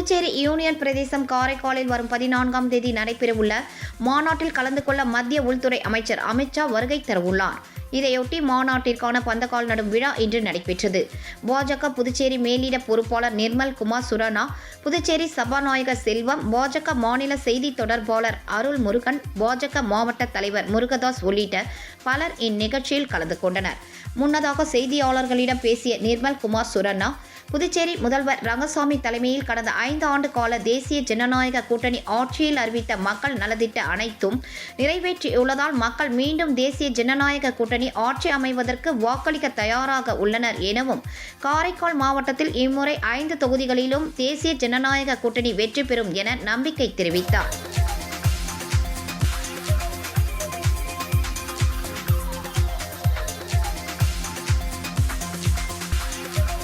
Puducherry union பிரதேசம் காரைக்காலில் வரும் 14ஆம் தேதி நடைபெறவுள்ள மாநாட்டில் கலந்து கொள்ள மத்திய உள்துறை அமைச்சர் அமித்ஷா வருகை தரவுள்ளார். இதையொட்டி மாநாட்டிற்கான பந்தக்கால் நடும் விழா இன்று நடைபெற்றது. பாஜக புதுச்சேரி மேலிட பொறுப்பாளர் நிர்மல் குமார் சுரானா, புதுச்சேரி சபாநாயகர் செல்வம், பாஜக மாநில செய்தி தொடர்பாளர் அருள் முருகன், பாஜக மாவட்ட தலைவர் முருகதாஸ் உள்ளிட்ட பலர் இந்நிகழ்ச்சியில் கலந்து கொண்டனர். முன்னதாக செய்தியாளர்களிடம் பேசிய நிர்மல் குமார் சுரானா, புதுச்சேரி முதல்வர் ரங்கசாமி தலைமையில் கடந்த 5 ஆண்டு கால தேசிய ஜனநாயக கூட்டணி ஆட்சியில் அறிவித்த மக்கள் நலத்திட்ட அனைத்தும் நிறைவேற்றியுள்ளதால் மக்கள் மீண்டும் தேசிய ஜனநாயக கூட்டணி ஆட்சி அமைவதற்கு வாக்களிக்க தயாராக உள்ளனர் எனவும், காரைக்கால் மாவட்டத்தில் இம்முறை 5 தொகுதிகளிலும் தேசிய ஜனநாயக கூட்டணி வெற்றி பெறும் என நம்பிக்கை தெரிவித்தார்.